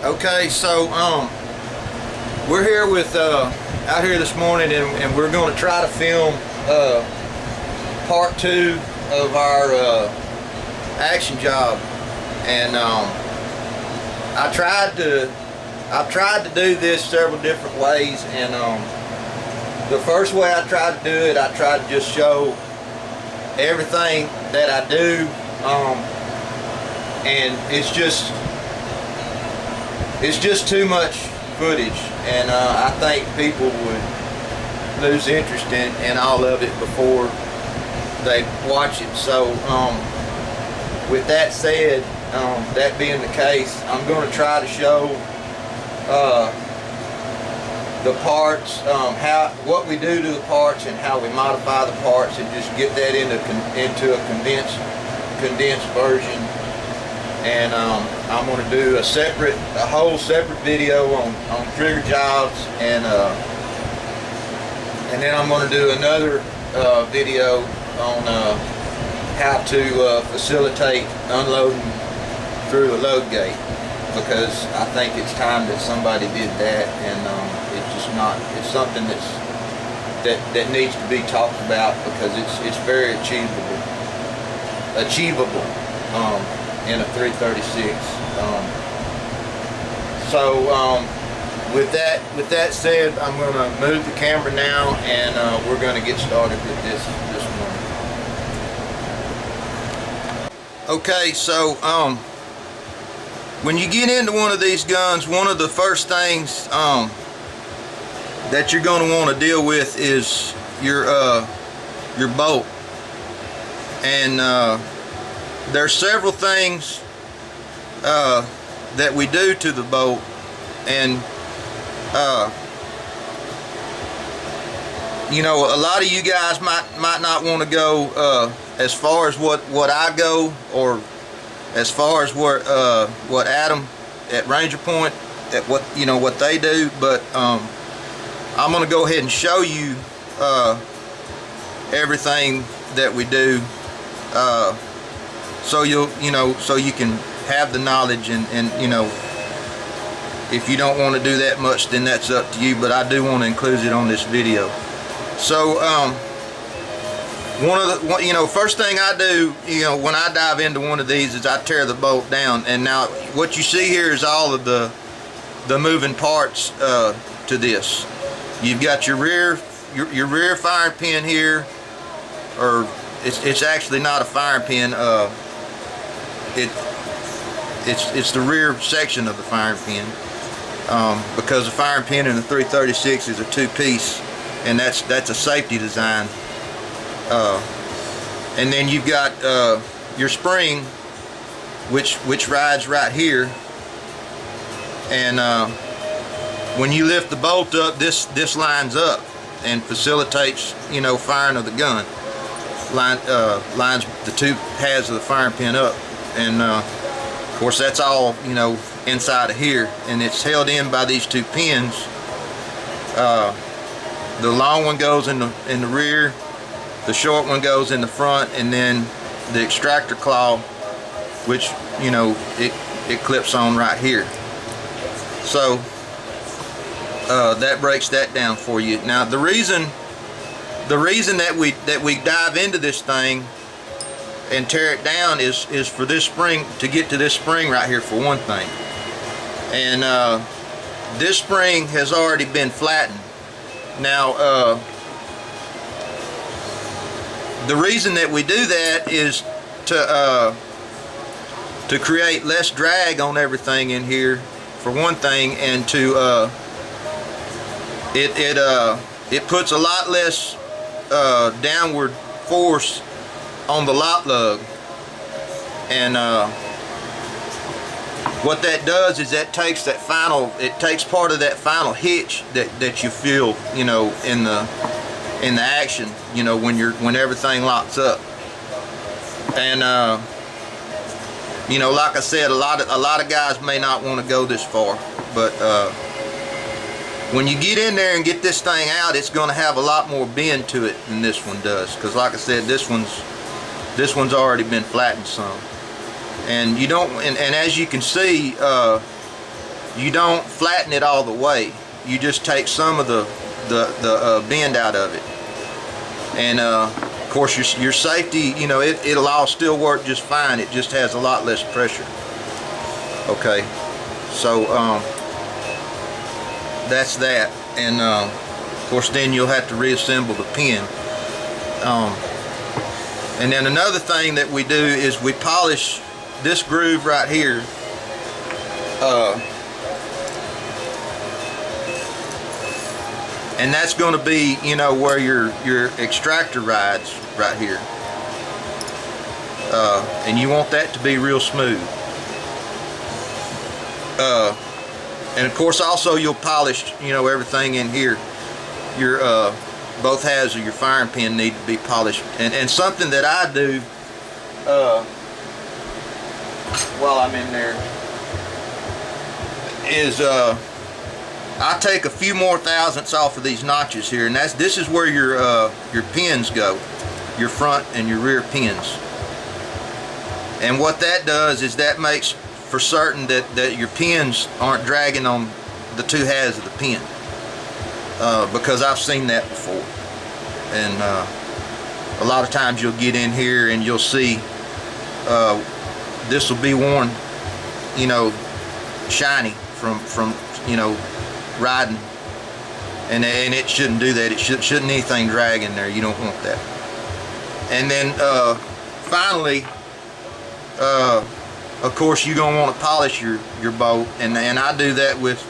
Okay, so we're here with out here this morning, and we're going to try to film part 2 of our action job. And I've tried to do this several different ways, and the first way I tried to do it, I tried to just show everything that I do, and it's just too much footage, and I think people would lose interest in all of it before they watch it. So with that said, that being the case, I'm going to try to show the parts, what we do to the parts and how we modify the parts, and just get that into a condensed version. And I'm going to do a whole separate video on trigger jobs, and then I'm going to do another video on how to facilitate unloading through a load gate, because I think it's time that somebody did that, and it's something that needs to be talked about, because it's very achievable in a 336. With that said, I'm going to move the camera now, and we're going to get started with this morning. Okay, so when you get into one of these guns, one of the first things that you're going to want to deal with is your bolt. And there's several things that we do to the bolt, and you know, a lot of you guys might not want to go as far as what I go, or as far as what Adam at Ranger Point, at what they do, but I'm going to go ahead and show you everything that we do, so so you can have the knowledge, and if you don't want to do that much, then that's up to you, but I do want to include it on this video. So first thing I do, when I dive into one of these, is I tear the bolt down. And now what you see here is all of the moving parts to this. You've got your rear firing pin here, or it's actually not a firing pin. It's the rear section of the firing pin, because the firing pin in the 336 is a 2-piece, and that's a safety design. And then you've got your spring, which rides right here, and when you lift the bolt up, this lines up and facilitates firing of the gun. Lines the two pads of the firing pin up, and of course that's all inside of here, and it's held in by these 2 pins. The long one goes in the rear, the short one goes in the front, and then the extractor claw, which it clips on right here. So that breaks that down for you. Now the reason that we dive into this thing and tear it down is for this spring, to get to this spring right here, for one thing. And this spring has already been flattened. Now the reason that we do that is to create less drag on everything in here, for one thing, and to it puts a lot less downward force on the lot lug. And what that does is that takes part of that final hitch that you feel in the action, when everything locks up. And like I said, a lot of guys may not want to go this far, but when you get in there and get this thing out, it's going to have a lot more bend to it than this one does, because like I said, this one's already been flattened some. And you don't, and as you can see, you don't flatten it all the way. You just take some of the bend out of it. And of course your safety, you know, it'll all still work just fine. It just has a lot less pressure. Okay, so that's that. And of course then you'll have to reassemble the pin. And then another thing that we do is we polish this groove right here. And that's going to be, you know, where your extractor rides right here. And you want that to be real smooth. And of course also you'll polish, you know, everything in here. Your both halves of your firing pin need to be polished. And something that I do while I'm in there is I take a few more thousandths off of these notches here, and this is where your pins go, your front and your rear pins. And what that does is that makes for certain that your pins aren't dragging on the two halves of the pin, because I've seen that before. And a lot of times you'll get in here and you'll see this will be worn, you know, shiny from you know, riding, and it shouldn't do that. It shouldn't anything drag in there. You don't want that. And then finally, of course you're gonna want to polish your bolt, and I do that with,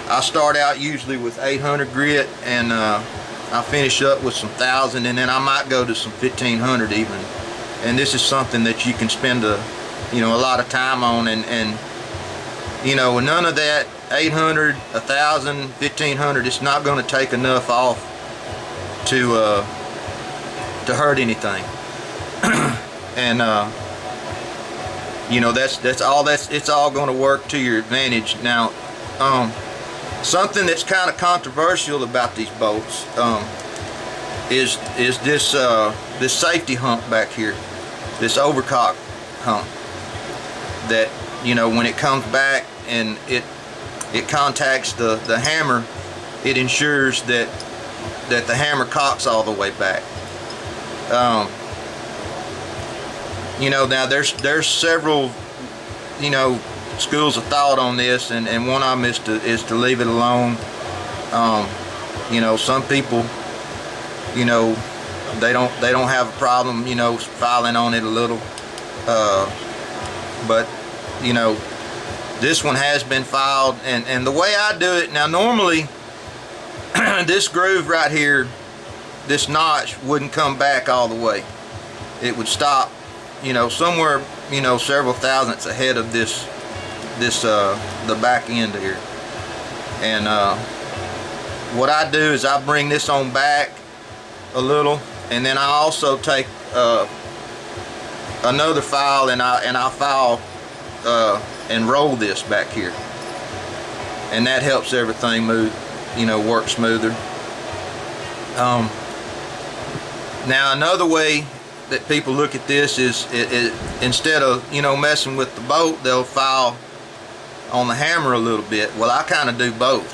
I start out usually with 800 grit, and I finish up with some 1000, and then I might go to some 1500 even. And this is something that you can spend a lot of time on, and you know, none of that 800, 1000, 1500, it's not going to take enough off to hurt anything. And you know, it's all going to work to your advantage. Now something that's kind of controversial about these bolts is this safety hump back here, this overcock hump, that, you know, when it comes back and it contacts the hammer, it ensures that the hammer cocks all the way back. You know, now there's several, you know, schools of thought on this, and one of them is to leave it alone. You know, some people, you know, they don't have a problem, you know, filing on it a little, but you know, this one has been filed, and the way I do it now, normally this groove right here, this notch wouldn't come back all the way. It would stop, you know, somewhere, you know, several thousandths ahead of this the back end here. And what I do is I bring this on back a little, and then I also take another file, and I file and roll this back here, and that helps everything move, you know, work smoother. Now another way that people look at this is instead of, you know, messing with the bolt, they'll file on the hammer a little bit. Well, I kind of do both,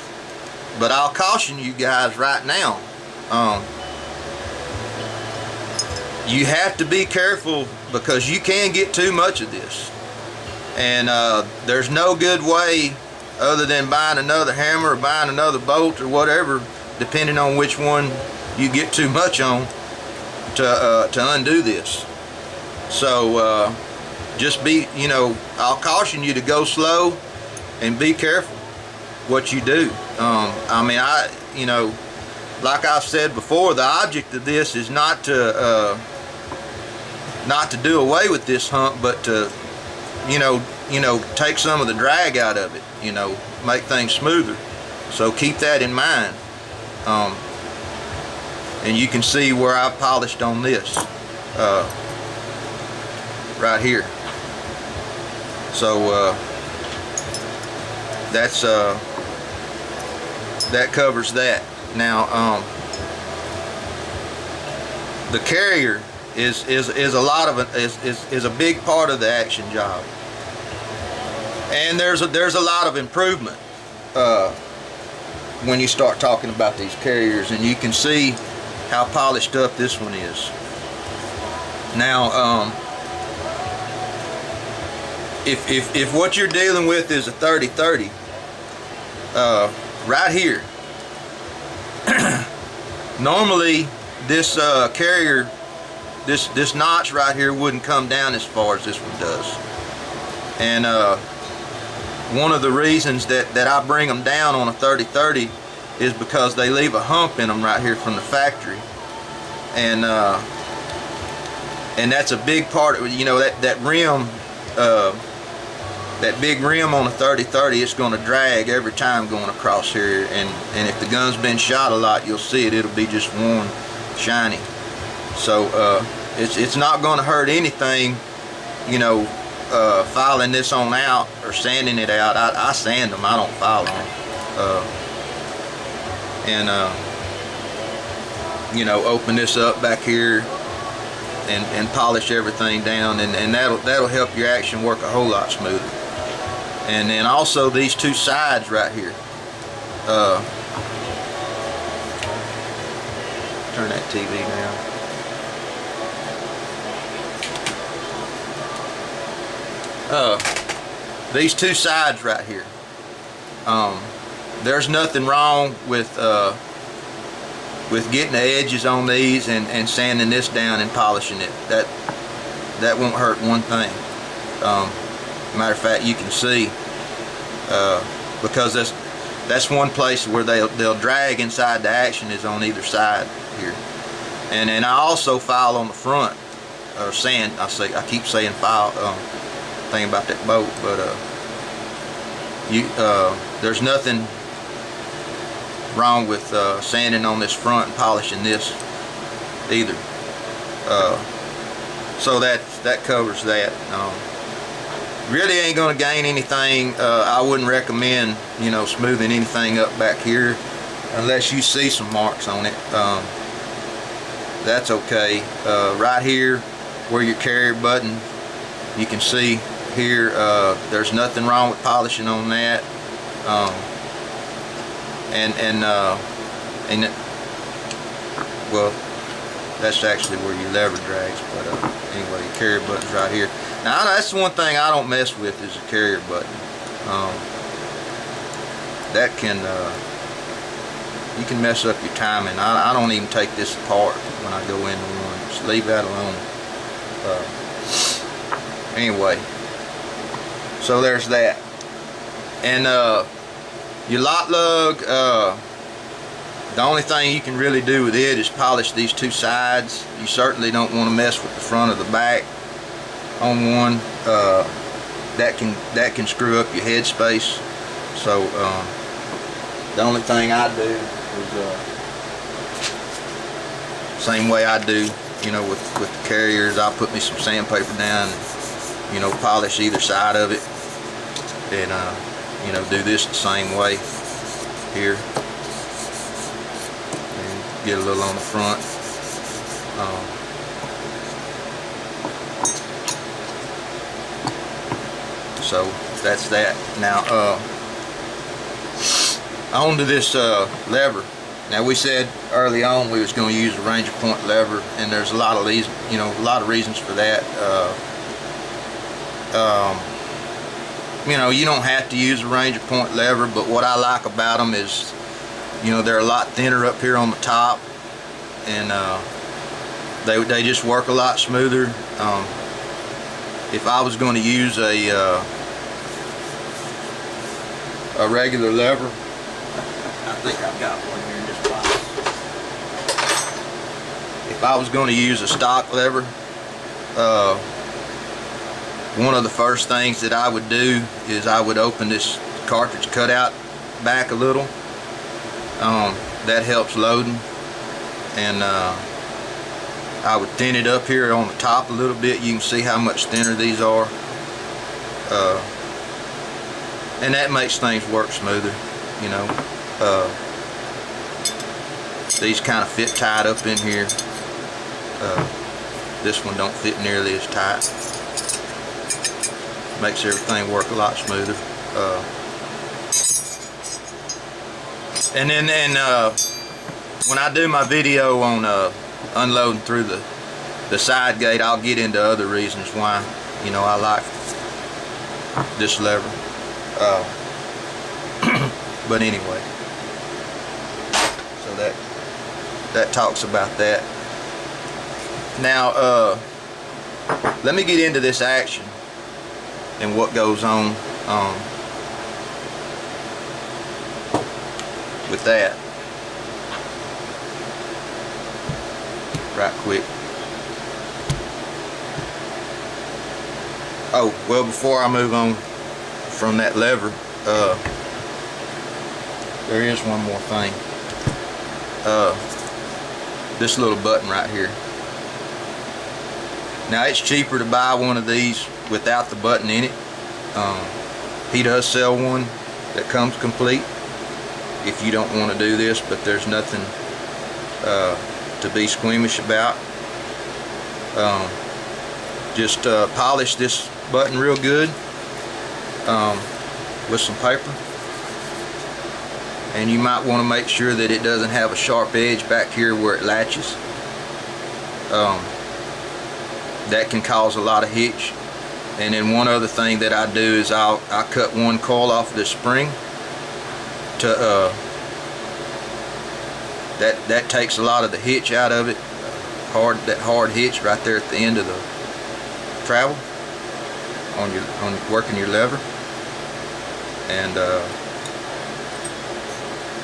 but I'll caution you guys right now, you have to be careful, because you can get too much of this, and there's no good way other than buying another hammer or buying another bolt or whatever, depending on which one you get too much on, to undo this. So just be, you know, I'll caution you to go slow and be careful what you do. I mean, you know, like I've said before, the object of this is not to do away with this hump, but to, you know, take some of the drag out of it, you know, make things smoother. So keep that in mind. And you can see where I polished on this right here. So that's that covers that. Now the carrier is a lot of it, is a big part of the action job. And there's a lot of improvement when you start talking about these carriers, and you can see how polished up this one is. Now, if what you're dealing with is a 30-30, right here, normally this carrier, this notch right here wouldn't come down as far as this one does. And one of the reasons that I bring them down on a 30-30 is because they leave a hump in them right here from the factory, and that's a big part of, you know, that rim, that big rim on a 30-30, it's going to drag every time going across here, and if the gun's been shot a lot, you'll see it'll be just worn shiny. So it's not going to hurt anything, you know, filing this on out or sanding it out. I sand them, I don't file them. You know, open this up back here and polish everything down, and that'll help your action work a whole lot smoother. And then also these two sides right here, turn that TV down. These two sides right here, there's nothing wrong with getting the edges on these and sanding this down and polishing it. That won't hurt one thing. Matter of fact, you can see, because that's one place where they'll drag inside the action is on either side here. And then I also file on the front, or sand. I keep saying file. Thing about that boat, but there's nothing wrong with sanding on this front and polishing this either. So that covers that. Really ain't gonna gain anything. I wouldn't recommend, you know, smoothing anything up back here unless you see some marks on it. That's okay. Right here where your carrier button, you can see here, there's nothing wrong with polishing on that. Well, that's actually where your lever drags, but anyway, your carrier button's right here. Now that's one thing I don't mess with is the carrier button. That can you can mess up your timing. I don't even take this apart when I go in to run. Just leave that alone. Anyway, so there's that. And your lock lug, the only thing you can really do with it is polish these two sides. You certainly don't want to mess with the front or the back on one. That can screw up your head space. So the only thing I do is same way I do, you know, with the carriers. I'll put me some sandpaper down and, you know, polish either side of it, and you know, do this the same way here, and get a little on the front. So that's that. Now on to this lever. Now we said early on we was going to use a Ranger Point lever, and there's a lot of these, you know, a lot of reasons for that. You know, you don't have to use a Ranger Point lever, but what I like about them is, you know, they're a lot thinner up here on the top, and they just work a lot smoother. If I was going to use a regular lever, I think I've got one here in this box. If I was going to use a stock lever, one of the first things that I would do is I would open this cartridge cutout back a little. That helps loading, and I would thin it up here on the top a little bit. You can see how much thinner these are, and that makes things work smoother, you know. These kind of fit tight up in here. This one don't fit nearly as tight. makes everything work a lot smoother. And then when I do my video on unloading through the side gate, I'll get into other reasons why, you know, I like this lever. But anyway, so that talks about that. Now let me get into this action and what goes on with that right quick. Oh, well, before I move on from that lever, there is one more thing. This little button right here. Now, it's cheaper to buy one of these without the button in it. He does sell one that comes complete if you don't want to do this, but there's nothing to be squeamish about. Just polish this button real good with some paper, and you might want to make sure that it doesn't have a sharp edge back here where it latches. That can cause a lot of hitch. And then one other thing that I do is I cut one coil off of the spring to that takes a lot of the hitch out of it. That hard hitch right there at the end of the travel on working your lever. And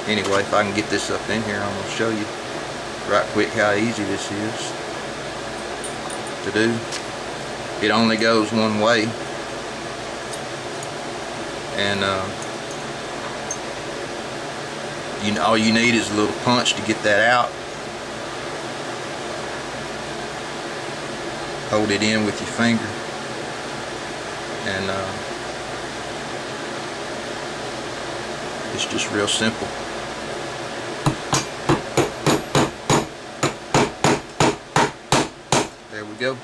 anyway, if I can get this up in here, I'm going to show you right quick how easy this is to do. It only goes one way, and all you need is a little punch to get that out. Hold it in with your finger, and it's just real simple. There we go.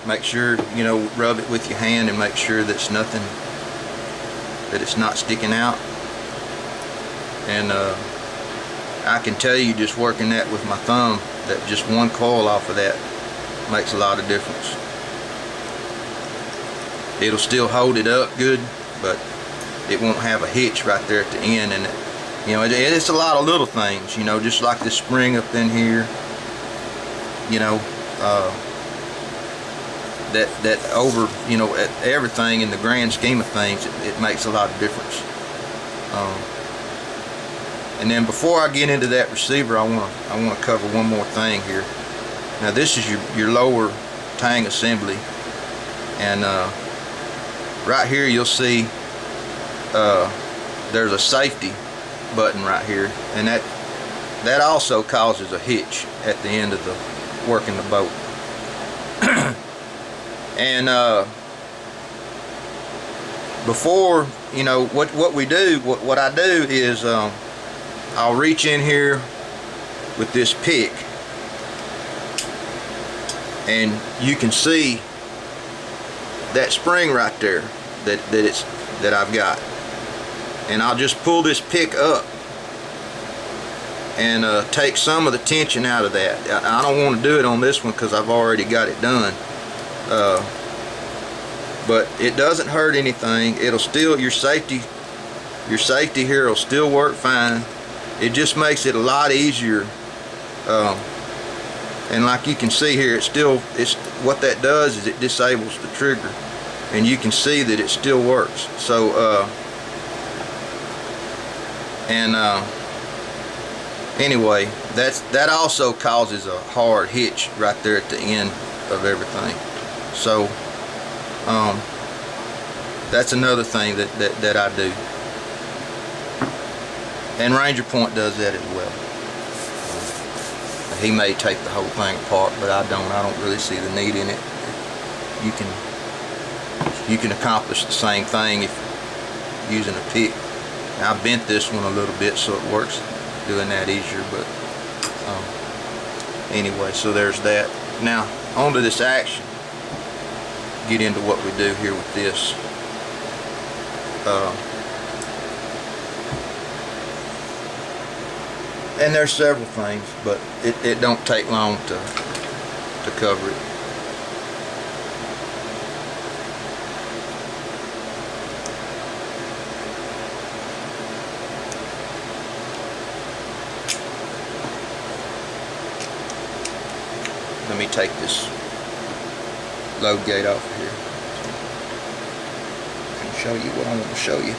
Make sure, you know, rub it with your hand and make sure that it's not sticking out. And I can tell you, just working that with my thumb, that just one coil off of that makes a lot of difference. It'll still hold it up good, but it won't have a hitch right there at the end. And you know, it's a lot of little things, you know, just like this spring up in here, you know, that over, you know, everything in the grand scheme of things, it makes a lot of difference. And then before I get into that receiver, I want to cover one more thing here. Now, this is your lower tang assembly, and right here you'll see there's a safety button right here, and that also causes a hitch at the end of the working the boat. And before, you know, what we do, what I do is I'll reach in here with this pick, and you can see that spring right there that I've got, and I'll just pull this pick up and take some of the tension out of that. I don't want to do it on this one because I've already got it done. But it doesn't hurt anything. It'll still, your safety here will still work fine. It just makes it a lot easier. And like you can see here, it's what that does is it disables the trigger, and you can see that it still works. So anyway, that also causes a hard hitch right there at the end of everything. So that's another thing that I do, and Ranger Point does that as well. He may take the whole thing apart, but I don't really see the need in it. You can accomplish the same thing if using a pick. I bent this one a little bit so it works doing that easier, but anyway, so there's that. Now onto this action. get into what we do here with this. And there's several things, but it don't take long to cover it. Let me take this load gate off of here. I can show you what I want to show you.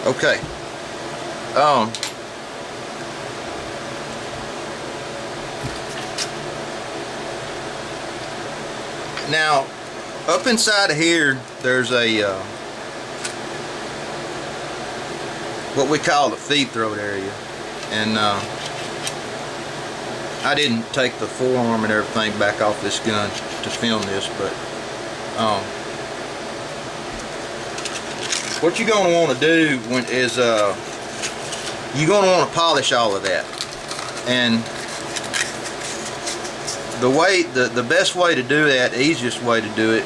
Okay. Now, up inside of here, there's a what we call the feed throat area, and I didn't take the forearm and everything back off this gun to film this, but what you're going to want to do is you're going to want to polish all of that. And the best way to do that, the easiest way to do it,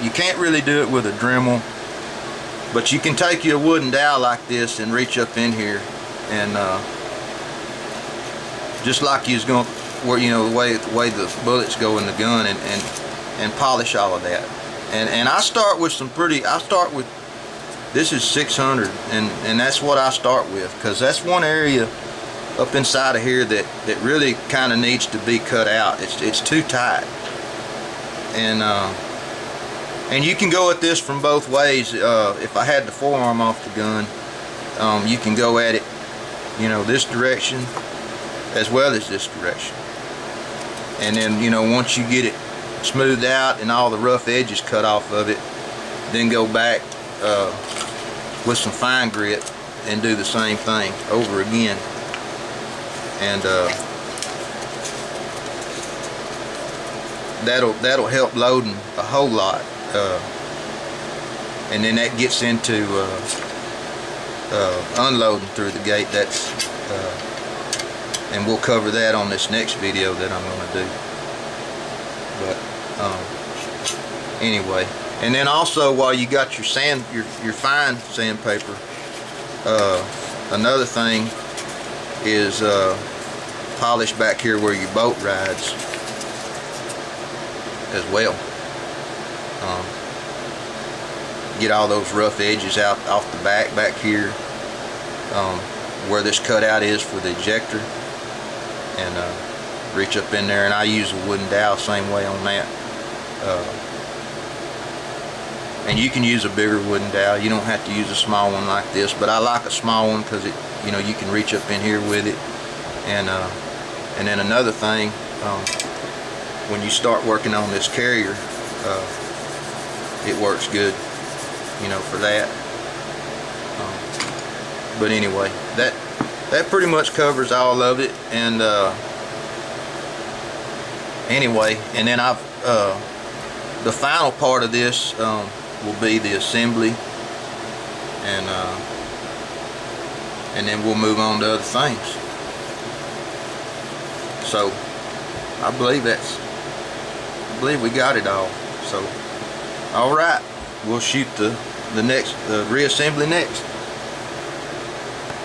you can't really do it with a Dremel, but you can take your wooden dowel like this and reach up in here and just like you's going, where you know the way the bullets go in the gun, and polish all of that. And I start with this is 600, and that's what I start with, because that's one area up inside of here that really kind of needs to be cut out. It's too tight, and you can go at this from both ways. If I had the forearm off the gun, you can go at it, you know, this direction as well as this direction, and then, you know, once you get it smoothed out and all the rough edges cut off of it, then go back with some fine grit and do the same thing over again. And that'll help loading a whole lot. And then that gets into unloading through the gate. That's and we'll cover that on this next video that I'm going to do. But anyway. And then also, while you got your fine sandpaper, another thing is polish back here where your boat rides as well. Get all those rough edges out off the back here, where this cutout is for the ejector, and reach up in there. And I use a wooden dowel same way on that. And you can use a bigger wooden dowel. You don't have to use a small one like this, but I like a small one because it, you know, you can reach up in here with it. And then another thing, when you start working on this carrier, it works good, you know, for that. But anyway, that pretty much covers all of it. And anyway, and then the final part of this will be the assembly, and then we'll move on to other things. So I believe we got it all. So all right, we'll shoot the reassembly next.